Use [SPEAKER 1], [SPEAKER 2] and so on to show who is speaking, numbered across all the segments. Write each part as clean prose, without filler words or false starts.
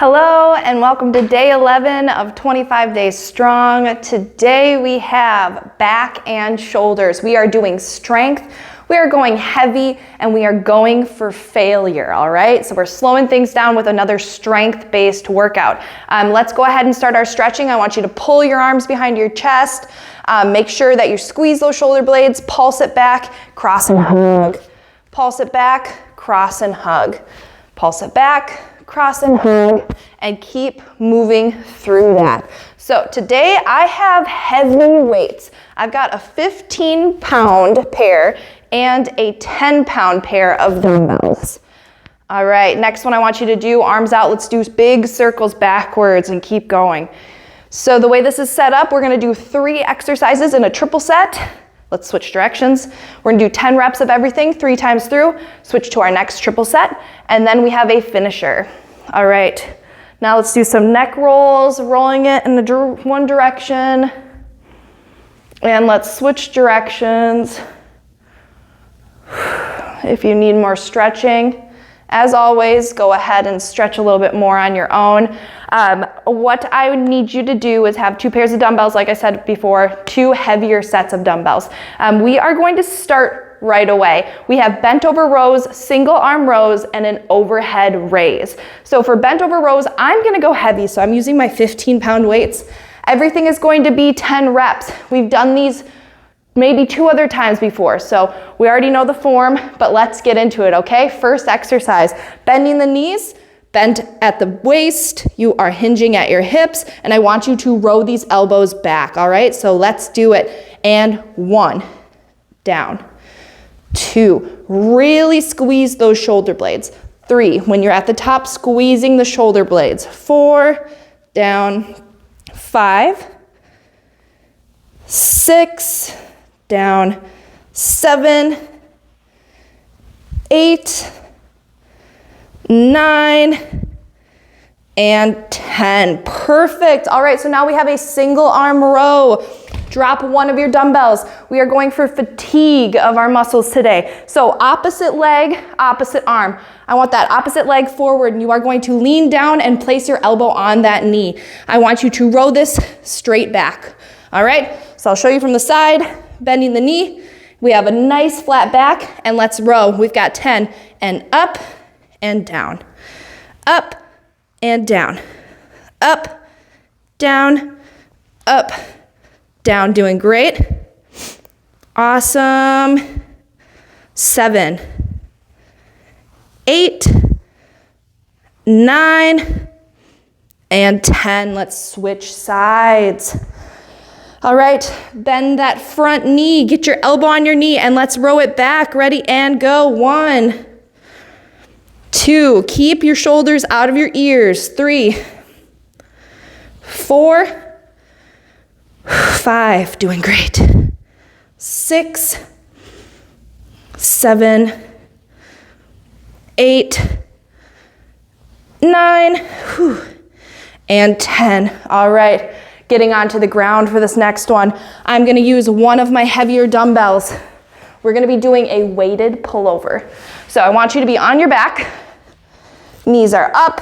[SPEAKER 1] Hello and welcome to day 11 of 25 Days Strong. Today we have back and shoulders. We are doing strength, we are going heavy, and we are going for failure, all right? So we're slowing things down with another strength-based workout. Let's go ahead and start our stretching. I want you to pull your arms behind your chest. Make sure that you squeeze those shoulder blades, pulse it back, cross and hug. Pulse it back, cross and hug. Pulse it back, cross and hug, and keep moving through that. So today I have heavy weights. I've got a 15-pound pair and a 10-pound pair of dumbbells. All right, next one I want you to do, arms out. Let's do big circles backwards and keep going. So the way this is set up, we're gonna do 3 exercises in a triple set. Let's switch directions. We're gonna do 10 reps of everything 3 times through, switch to our next triple set, and then we have a finisher. All right, now let's do some neck rolls, rolling it in one direction, and let's switch directions. If you need more stretching, as always, go ahead and stretch a little bit more on your own. What I would need you to do is have 2 pairs of dumbbells, like I said before, 2 heavier sets of dumbbells. We are going to start right away. We have bent over rows, single arm rows, and an overhead raise. So for bent over rows, I'm gonna go heavy, so I'm using my 15-pound weights. Everything is going to be 10 reps. We've done these maybe 2 other times before, so we already know the form, but let's get into it, okay? First exercise, bending the knees, bent at the waist, you are hinging at your hips, and I want you to row these elbows back, all right? So let's do it. And 1, down. 2, really squeeze those shoulder blades. 3, when you're at the top, squeezing the shoulder blades. 4, down. 5, 6, down. 7, 8, 9, and 10. Perfect. All right, so now we have a single arm row. Drop one of your dumbbells. We are going for fatigue of our muscles today. So opposite leg, opposite arm. I want that opposite leg forward, and you are going to lean down and place your elbow on that knee. I want you to row this straight back. All right, so I'll show you from the side, bending the knee. We have a nice flat back, and let's row. We've got 10, and up and down. Up and down. Up, down, up, down. Doing great. Awesome. 7, 8, 9, and 10. Let's switch sides. All right, bend that front knee. Get your elbow on your knee and let's row it back. Ready and go. 1, 2, keep your shoulders out of your ears. 3, 4, 5, doing great. 6, 7, 8, 9, and 10. All right, getting onto the ground for this next one. I'm gonna use one of my heavier dumbbells. We're gonna be doing a weighted pullover. So I want you to be on your back, knees are up.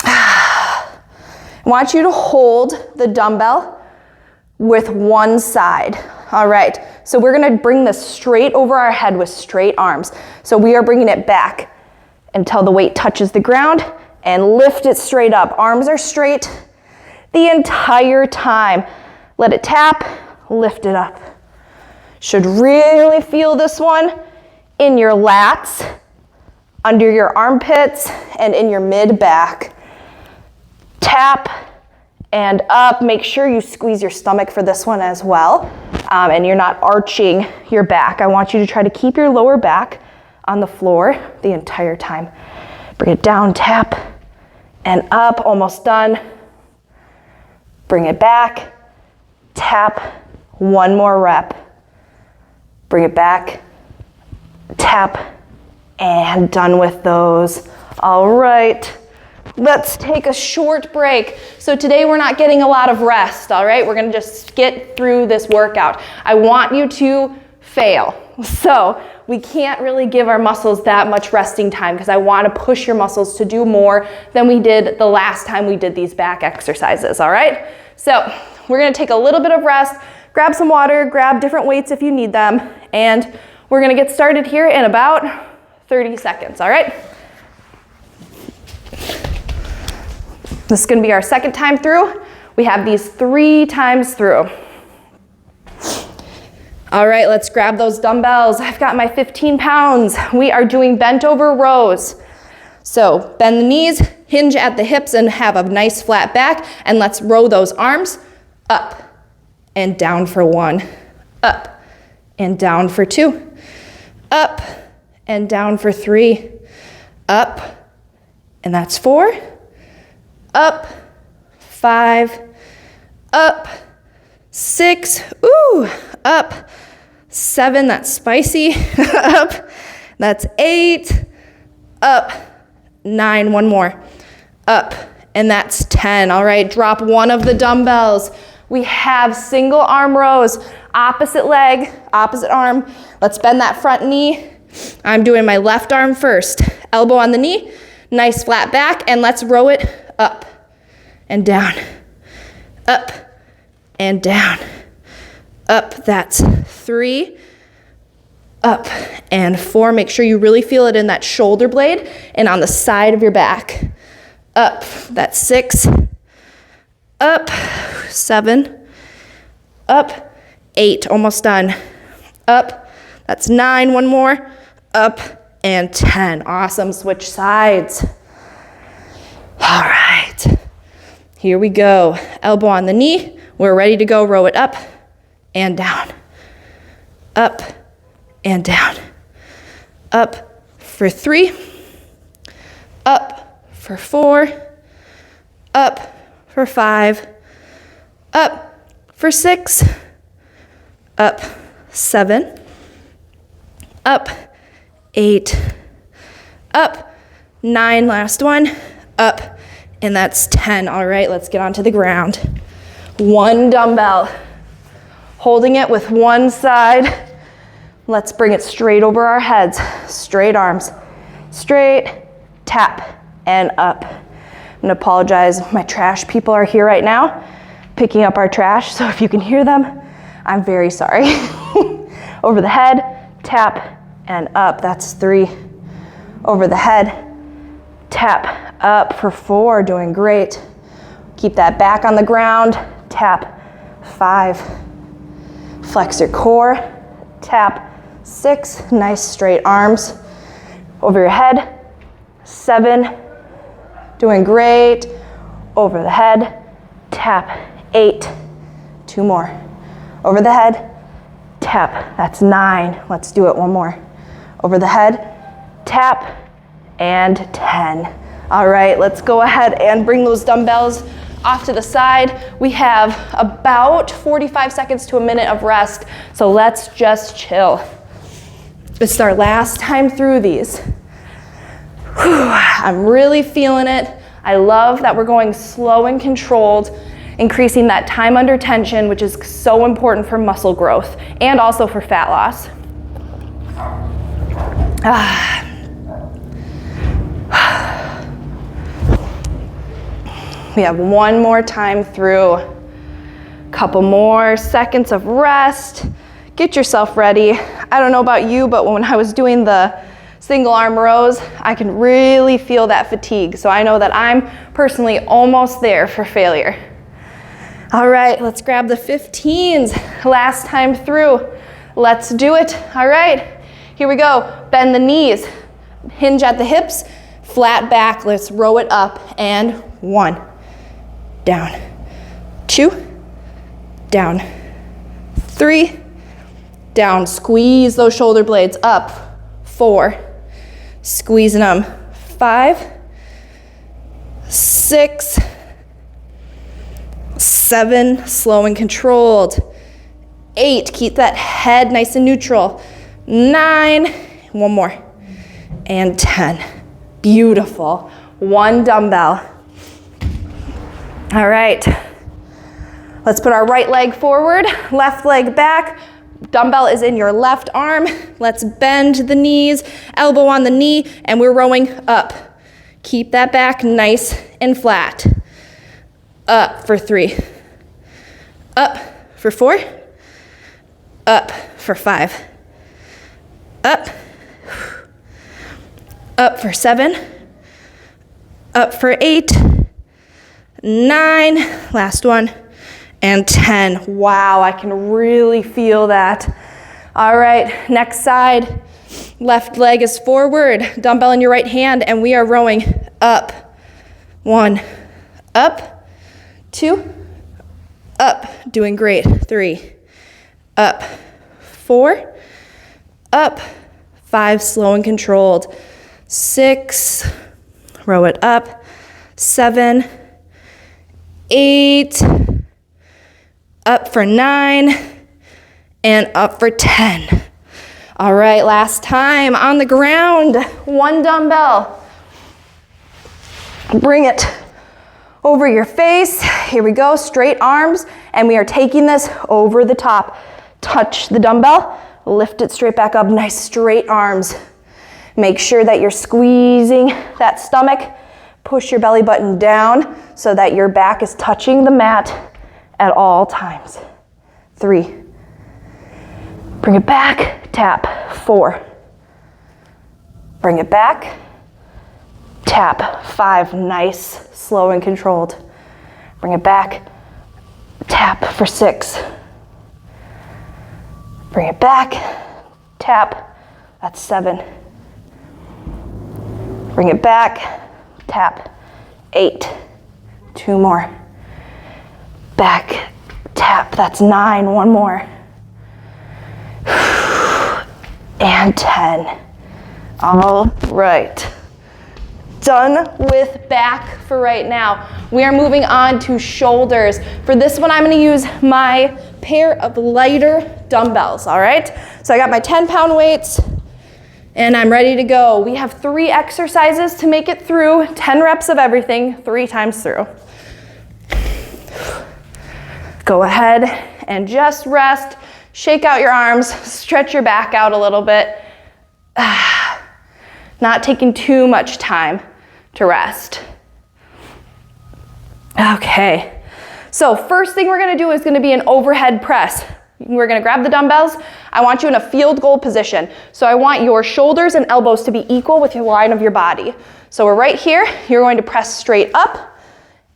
[SPEAKER 1] I want you to hold the dumbbell with one side. All right, so we're gonna bring this straight over our head with straight arms. So we are bringing it back until the weight touches the ground and lift it straight up. Arms are straight the entire time. Let it tap, lift it up. Should really feel this one in your lats, under your armpits, and in your mid-back. Tap and up. Make sure you squeeze your stomach for this one as well, and you're not arching your back. I want you to try to keep your lower back on the floor the entire time. Bring it down, tap, and up, almost done. Bring it back, tap, one more rep. Bring it back, tap, and done with those. All right, let's take a short break. So today we're not getting a lot of rest, all right? We're gonna just get through this workout. I want you to fail. So we can't really give our muscles that much resting time because I want to push your muscles to do more than we did the last time we did these back exercises, all right? So we're gonna take a little bit of rest, grab some water, grab different weights if you need them, and we're gonna get started here in about 30 seconds, all right? This is gonna be our second time through. We have these 3 times through. All right, let's grab those dumbbells. I've got my 15 pounds. We are doing bent over rows. So bend the knees, hinge at the hips, and have a nice flat back, and let's row those arms up and down for 1, up and down for 2, up and down for 3, up, and that's 4, up, 5, up, 6, ooh, up, 7, that's spicy, up, that's 8, up, 9, one more, up, and that's 10. All right, drop one of the dumbbells. We have single arm rows, opposite leg, opposite arm. Let's bend that front knee. I'm doing my left arm first. Elbow on the knee, nice flat back, and let's row it up and down, up and down, up, that's 3, up and 4. Make sure you really feel it in that shoulder blade and on the side of your back. Up, that's 6, up, 7, up, 8, almost done, up, that's 9, one more, up, and 10. Awesome, switch sides. All right, here we go. Elbow on the knee, we're ready to go. Row it up and down, up and down, up for 3, up for 4, up for 5, up for 6, up 7, up 8, up 9, last one, up, and that's 10. All right, let's get onto the ground. 1 dumbbell, holding it with one side. Let's bring it straight over our heads, straight arms, straight, tap, and up. I'm gonna apologize, my trash people are here right now, picking up our trash, so if you can hear them, I'm very sorry. Over the head, tap, and up, that's 3. Over the head, tap, up for 4, doing great. Keep that back on the ground, tap, 5. Flex your core, tap, 6, nice straight arms. Over your head, 7, doing great. Over the head, tap, 8, 2 more. Over the head, tap, that's 9. Let's do it one more. Over the head, tap, and 10. All right, let's go ahead and bring those dumbbells off to the side. We have about 45 seconds to a minute of rest, so let's just chill. It's our last time through these. Whew, I'm really feeling it. I love that we're going slow and controlled, increasing that time under tension, which is so important for muscle growth and also for fat loss. We have one more time through. Couple more seconds of rest. Get yourself ready. I don't know about you, but when I was doing the single arm rows, I can really feel that fatigue. So I know that I'm personally almost there for failure. All right, let's grab the 15s. Last time through. Let's do it. All right, here we go. Bend the knees, hinge at the hips, flat back. Let's row it up. And 1, down, 2, down, 3, down. Squeeze those shoulder blades up. 4, squeezing them. 5, 6, 7, slow and controlled. 8, keep that head nice and neutral. 9, one more. And 10. Beautiful. 1 dumbbell. All right. Let's put our right leg forward, left leg back, Dumbbell is in your left arm. Let's bend the knees, elbow on the knee, and we're rowing up. Keep that back nice and flat. Up for 3. Up for 4. Up for 5. Up. Up for 7. Up for 8. 9. Last one. And 10. Wow, I can really feel that. All right, next side. Left leg is forward, dumbbell in your right hand, and we are rowing up. 1, up, 2, up, doing great. 3, up, 4, up, 5, slow and controlled. 6, row it up. 7, 8, up for 9, and up for 10. All right, last time on the ground, 1 dumbbell. Bring it over your face. Here we go, straight arms, and we are taking this over the top. Touch the dumbbell, lift it straight back up, nice straight arms. Make sure that you're squeezing that stomach. Push your belly button down so that your back is touching the mat at all times. 3. Bring it back, tap. 4. Bring it back, tap. 5, nice, slow and controlled. Bring it back, tap for 6. Bring it back, tap. That's 7. Bring it back, tap. 8. 2 more. Back, tap. That's 9. 1 more. And 10. All right. Done with back for right now. We are moving on to shoulders. For this one, I'm going to use my pair of lighter dumbbells, all right? So I got my 10-pound weights, and I'm ready to go. We have 3 exercises to make it through, 10 reps of everything, 3 times through. Go ahead and just rest. Shake out your arms, stretch your back out a little bit. Not taking too much time to rest. Okay, so first thing we're gonna do is gonna be an overhead press. We're gonna grab the dumbbells. I want you in a field goal position. So I want your shoulders and elbows to be equal with your line of your body. So we're right here, you're going to press straight up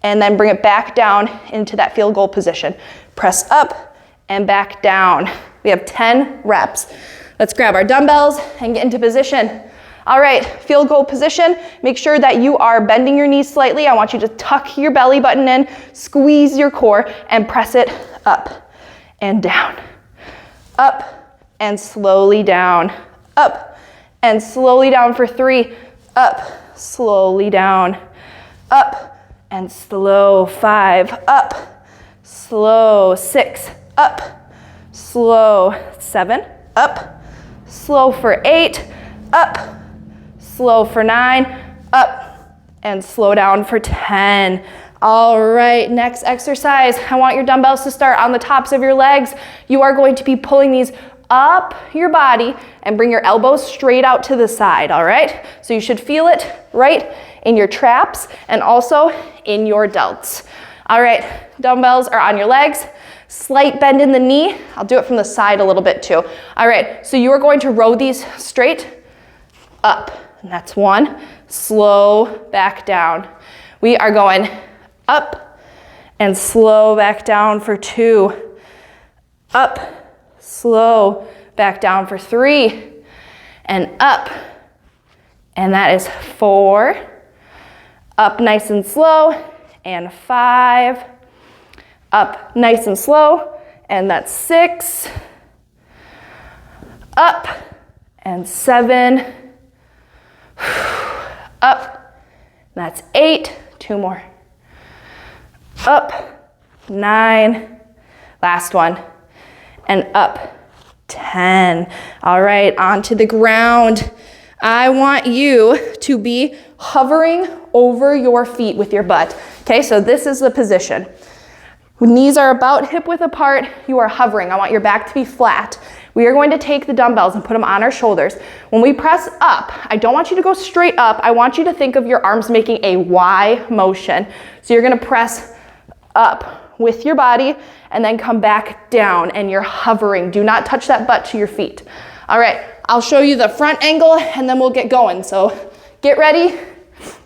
[SPEAKER 1] and then bring it back down into that field goal position. Press up and back down. We have 10 reps. Let's grab our dumbbells and get into position. All right, field goal position. Make sure that you are bending your knees slightly. I want you to tuck your belly button in, squeeze your core, and press it up and down. Up and slowly down. Up and slowly down for 3. Up, slowly down. Up and slow. 5. Up, slow. 6. Up, slow. 7. Up, slow for 8. Up, slow for 9. Up, and slow down for 10. All right, next exercise. I want your dumbbells to start on the tops of your legs. You are going to be pulling these up your body and bring your elbows straight out to the side, all right? So you should feel it right in your traps and also in your delts. All right, dumbbells are on your legs. Slight bend in the knee. I'll do it from the side a little bit too. All right, so you are going to row these straight up. And that's 1. Slow back down. We are going up and slow back down for 2. Up, slow back down for 3. And up. And that is 4. Up nice and slow. And 5. Up nice and slow. And that's 6. Up. And 7. Up. That's 8. 2 more. Up. 9. Last one. And up. 10. All right, onto the ground. I want you to be hovering over your feet with your butt. Okay, so this is the position. Knees are about hip width apart. You are hovering. I want your back to be flat. We are going to take the dumbbells and put them on our shoulders. When we press up, I don't want you to go straight up. I want you to think of your arms making a Y motion. So you're gonna press up with your body and then come back down, and you're hovering. Do not touch that butt to your feet. All right, I'll show you the front angle and then we'll get going. So get ready.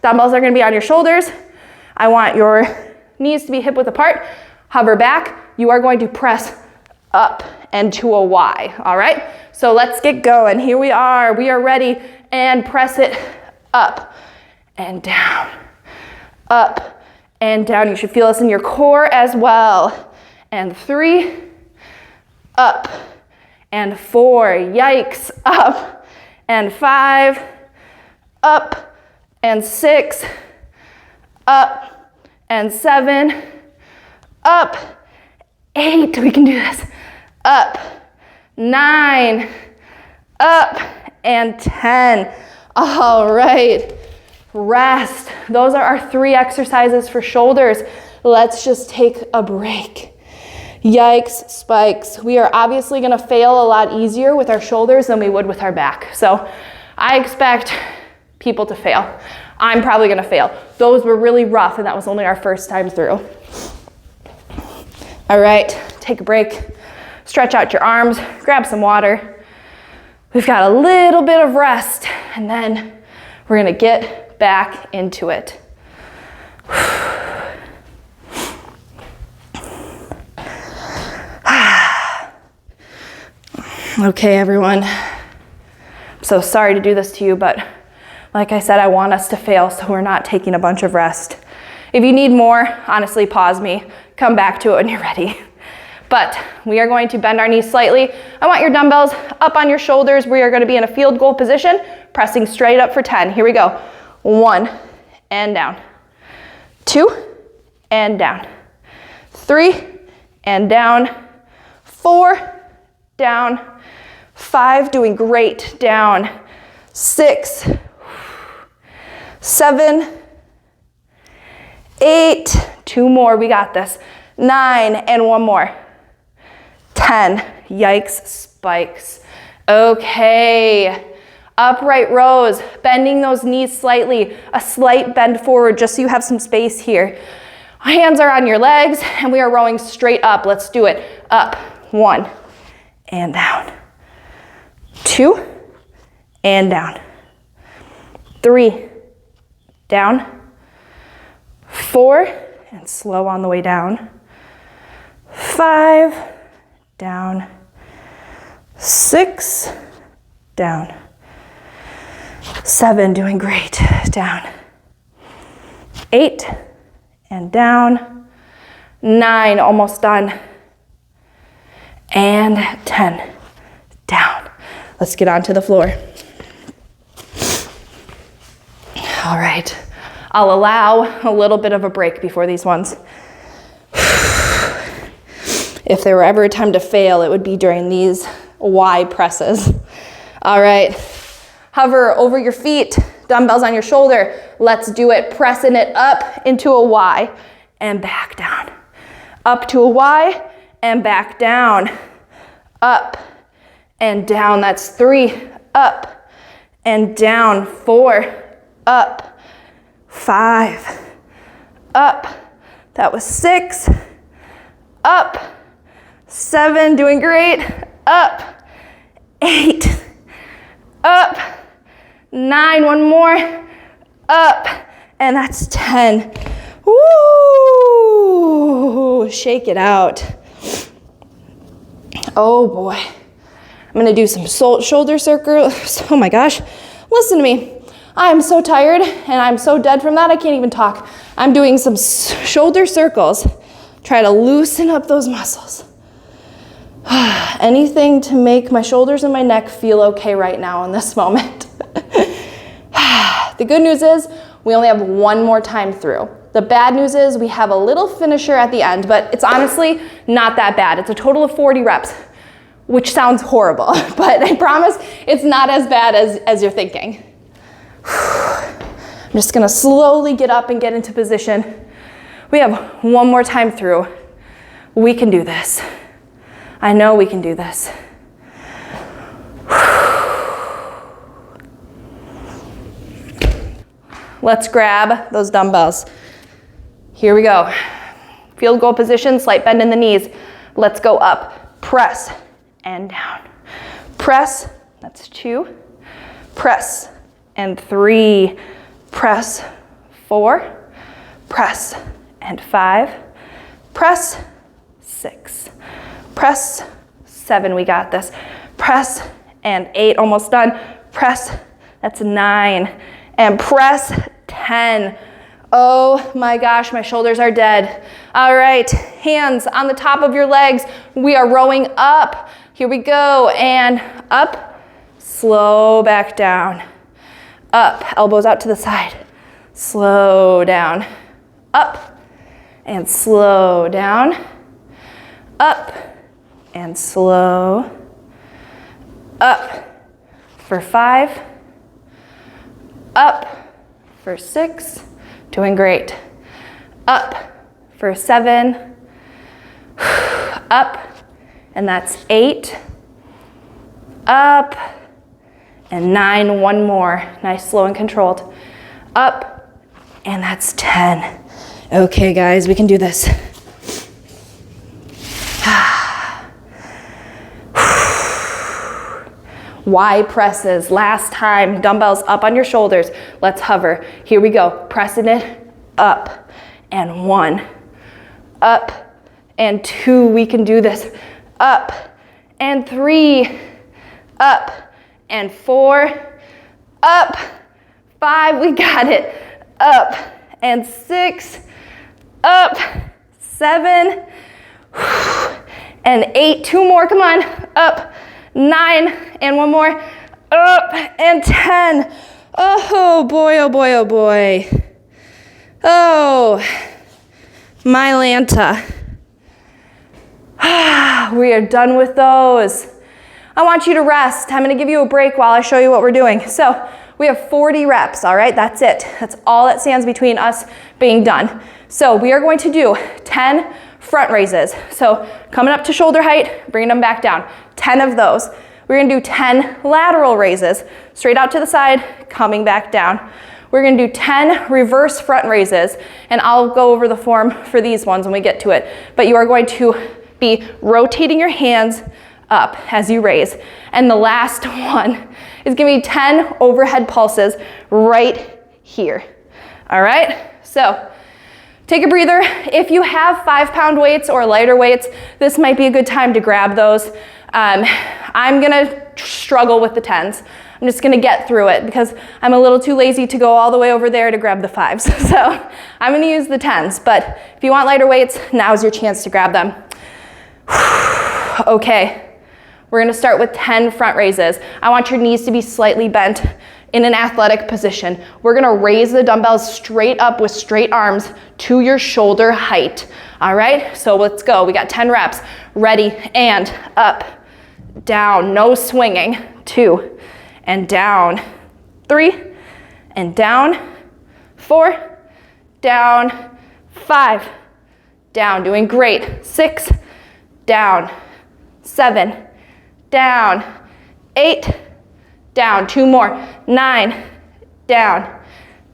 [SPEAKER 1] Dumbbells are gonna be on your shoulders. I want your knees to be hip width apart. Hover back. You are going to press up and to a Y, all right? So let's get going. Here we are ready, and press it up and down, up and down. You should feel this in your core as well. And 3, up, and 4, yikes, up, and 5, up, and 6, up, and 7, up, 8, we can do this, up, 9, up, and 10. All right, rest. Those are our 3 exercises for shoulders. Let's just take a break. Yikes, spikes. We are obviously gonna fail a lot easier with our shoulders than we would with our back. So I expect people to fail. I'm probably gonna fail. Those were really rough, and that was only our first time through. All right, take a break. Stretch out your arms, grab some water. We've got a little bit of rest, and then we're gonna get back into it. Okay, everyone. I'm so sorry to do this to you, but like I said, I want us to fail, so we're not taking a bunch of rest. If you need more, honestly, pause me. Come back to it when you're ready. But we are going to bend our knees slightly. I want your dumbbells up on your shoulders. We are going to be in a field goal position, pressing straight up for 10. Here we go. 1 and down. 2 and down. 3 and down. 4 down. 5, doing great, down. 6, 7, 8, 2 more, we got this. 9, and 1 more. 10, yikes, spikes. Okay, upright rows, bending those knees slightly, a slight bend forward just so you have some space here. Hands are on your legs, and we are rowing straight up. Let's do it. Up, 1, and down. 2, and down. 3, down. 4, and slow on the way down. 5, down. 6, down. 7, doing great, down. 8, and down. 9, almost done. And 10, down. Let's get onto the floor. All right, I'll allow a little bit of a break before these ones. If there were ever a time to fail, it would be during these Y presses. All right, hover over your feet, dumbbells on your shoulder. Let's do it, pressing it up into a Y and back down. Up to a Y and back down. Up and down, that's 3, up and down. 4, up. 5, up. That was 6, up. 7, doing great, up. 8, up. 9, 1 more, up. And that's 10. Woo! Shake it out. Oh boy. I'm gonna do some shoulder circles. Oh my gosh, listen to me. I'm so tired and I'm so dead from that I can't even talk. I'm doing some shoulder circles. Try to loosen up those muscles. Anything to make my shoulders and my neck feel okay right now in this moment. The good news is we only have 1 more time through. The bad news is we have a little finisher at the end, but it's honestly not that bad. It's a total of 40 reps, which sounds horrible, but I promise it's not as bad as you're thinking. I'm just gonna slowly get up and get into position. We have 1 more time through. We can do this. I know we can do this. Let's grab those dumbbells. Here we go. Field goal position, slight bend in the knees. Let's go up. Press and down. Press, that's 2. Press and 3. Press, 4. Press and 5. Press, 6. Press, 7. We got this. Press and 8. Almost done. Press, that's 9. And press 10. Oh my gosh, my shoulders are dead. All right, hands on the top of your legs. We are rowing up. Here we go. And up, slow back down. Up, elbows out to the side. Slow down. Up and slow down. Up and slow. Up for 5. Up for 6, doing great. Up for 7, up, and that's 8. Up, and 9, one more. Nice, slow and controlled. Up, and that's 10. Okay, guys, we can do this. Y presses, last time, dumbbells up on your shoulders. Let's hover. Here we go, pressing it up, and 1, up, and 2, we can do this. Up, and 3, up, and 4, up, 5, we got it. Up, and 6, up, 7, and 8, 2 more, come on, up, 9, and 1 more, up, and 10. Oh boy, oh boy, oh boy. Oh, my Lanta. We are done with those. I want you to rest. I'm gonna give you a break while I show you what we're doing. So we have 40 reps, all right? That's it. That's all that stands between us being done. So we are going to do 10 front raises. So coming up to shoulder height, bringing them back down. 10 of those. We're gonna do 10 lateral raises, straight out to the side, coming back down. We're gonna do 10 reverse front raises, and I'll go over the form for these ones when we get to it. But you are going to be rotating your hands up as you raise. And the last one is gonna be 10 overhead pulses right here. All right, so take a breather. If you have 5-pound weights or lighter weights, this might be a good time to grab those. I'm gonna struggle with the 10s. I'm just gonna get through it because I'm a little too lazy to go all the way over there to grab the 5s. So I'm gonna use the 10s, but if you want lighter weights, now's your chance to grab them. Okay, we're gonna start with 10 front raises. I want your knees to be slightly bent in an athletic position. We're gonna raise the dumbbells straight up with straight arms to your shoulder height. All right, so let's go. We got 10 reps. Ready, and up, down, no swinging. 2, and down. 3, and down. 4, down. 5, down, doing great. 6, down. 7, down. 8, down. 2 more. 9, down.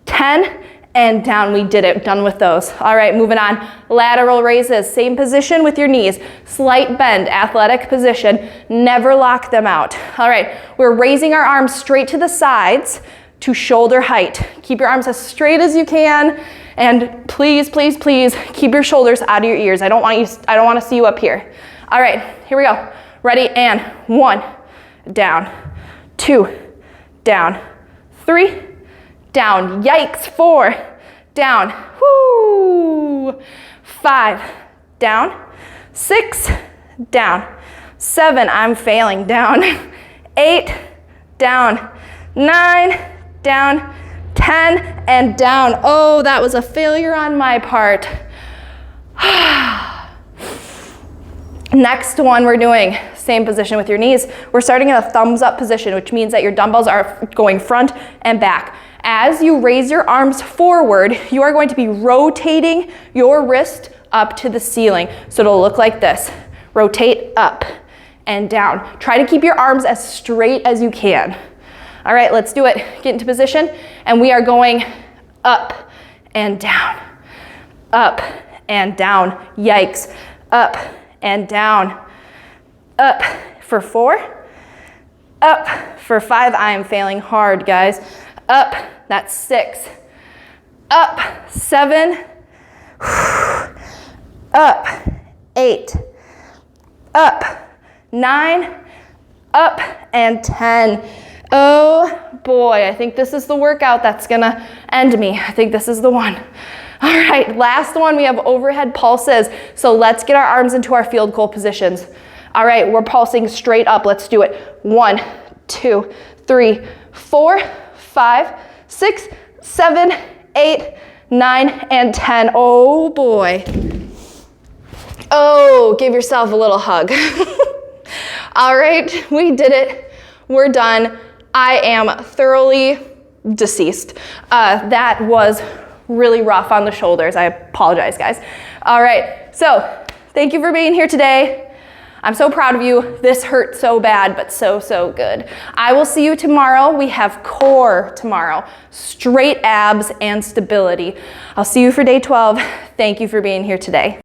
[SPEAKER 1] 10, and down. We did it. Done with those. All right, moving on. Lateral raises. Same position with your knees. Slight bend, athletic position. Never lock them out. All right, we're raising our arms straight to the sides to shoulder height. Keep your arms as straight as you can, and please, please, please keep your shoulders out of your ears. I don't want to see you up here. All right, here we go. Ready, and 1, down. 2, down. 3, down. Yikes. 4, down. Whoo. 5, down. 6, down. 7, I'm failing, down. 8, down. 9, down. 10, and down. Oh, that was a failure on my part. Next one we're doing, same position with your knees. We're starting in a thumbs up position, which means that your dumbbells are going front and back. As you raise your arms forward, you are going to be rotating your wrist up to the ceiling. So it'll look like this. Rotate up and down. Try to keep your arms as straight as you can. All right, let's do it. Get into position, and we are going up and down, up and down. Yikes. Up and down. Up for 4. Up for 5. I am failing hard, guys. Up, that's 6. Up, 7. Up, 8. Up, 9. Up, and 10. Oh boy, I think this is the workout that's gonna end me. I think this is the one. All right, last one, we have overhead pulses. So let's get our arms into our field goal positions. All right, we're pulsing straight up. Let's do it. 1, 2, 3, 4, 5, 6, 7, 8, 9, and 10. Oh boy. Oh, give yourself a little hug. All right, we did it. We're done. I am thoroughly deceased. That was really rough on the shoulders. I apologize, guys. All right, so thank you for being here today. I'm so proud of you. This hurt so bad, but so, so good. I will see you tomorrow. We have core tomorrow, straight abs and stability. I'll see you for day 12. Thank you for being here today.